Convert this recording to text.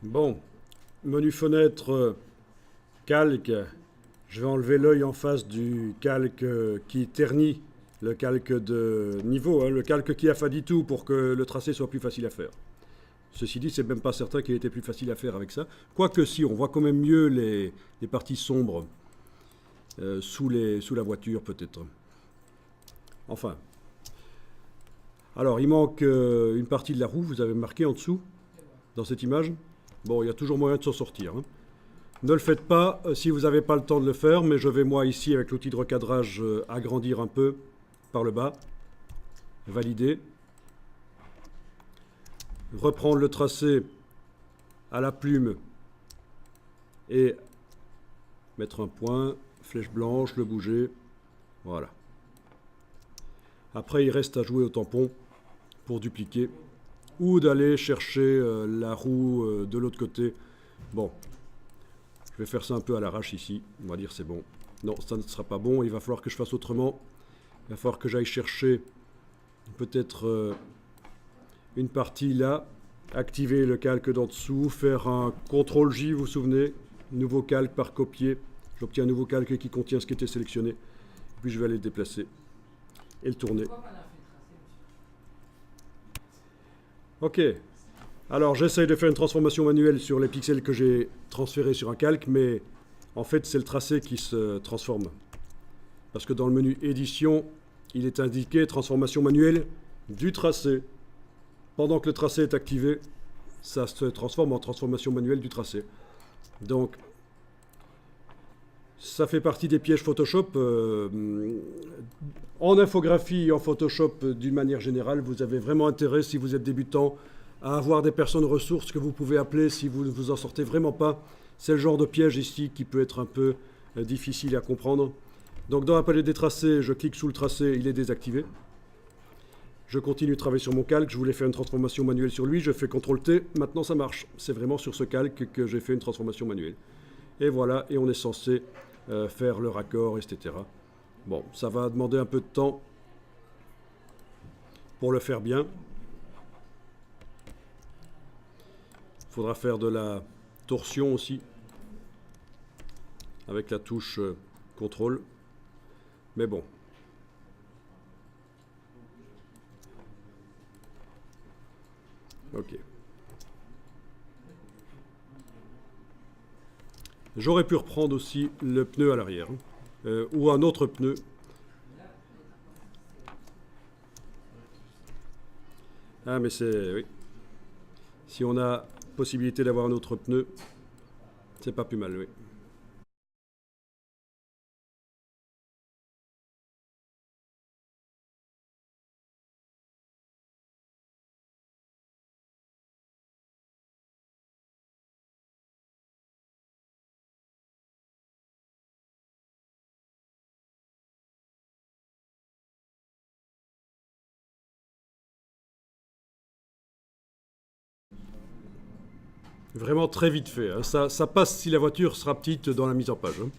Bon, menu fenêtre calque. Je vais enlever l'œil en face du calque qui ternit le calque de niveau, hein, le calque qui affadit tout pour que le tracé soit plus facile à faire. Ceci dit, c'est même pas certain qu'il était plus facile à faire avec ça. Quoique si, on voit quand même mieux les parties sombres sous la voiture peut-être. Enfin. Alors, il manque une partie de la roue, vous avez marqué en dessous, dans cette image. Bon, il y a toujours moyen de s'en sortir, hein. Ne le faites pas si vous n'avez pas le temps de le faire, mais je vais moi ici avec l'outil de recadrage agrandir un peu par le bas, valider, reprendre le tracé à la plume et mettre un point, flèche blanche, le bouger, voilà. Après il reste à jouer au tampon pour dupliquer ou d'aller chercher la roue de l'autre côté. Bon. Je vais faire ça un peu à l'arrache ici. On va dire c'est bon. Non, ça ne sera pas bon. Il va falloir que je fasse autrement. Il va falloir que j'aille chercher peut-être une partie là. Activer le calque d'en dessous. Faire un CTRL-J, vous vous souvenez. Nouveau calque par copier. J'obtiens un nouveau calque qui contient ce qui était sélectionné. Puis je vais aller le déplacer et le tourner. Ok. Alors j'essaye de faire une transformation manuelle sur les pixels que j'ai transférés sur un calque, mais en fait c'est le tracé qui se transforme. Parce que dans le menu édition, il est indiqué transformation manuelle du tracé. Pendant que le tracé est activé, ça se transforme en transformation manuelle du tracé. Donc ça fait partie des pièges Photoshop. En infographie et en Photoshop d'une manière générale, vous avez vraiment intérêt, si vous êtes débutant, à avoir des personnes ressources que vous pouvez appeler si vous ne vous en sortez vraiment pas. C'est le genre de piège ici qui peut être un peu difficile à comprendre. Donc dans la palette des tracés, je clique sous le tracé, il est désactivé. Je continue de travailler sur mon calque, je voulais faire une transformation manuelle sur lui, je fais CTRL-T, maintenant ça marche. C'est vraiment sur ce calque que j'ai fait une transformation manuelle. Et voilà, et on est censé faire le raccord, etc. Bon, ça va demander un peu de temps pour le faire bien. Il faudra faire de la torsion aussi, avec la touche CTRL. Mais bon. Ok. J'aurais pu reprendre aussi le pneu à l'arrière, hein, ou un autre pneu. Ah, mais c'est... oui. Si on a possibilité d'avoir un autre pneu, c'est pas plus mal, oui. Vraiment très vite fait, hein. Ça passe si la voiture sera petite dans la mise en page, hein.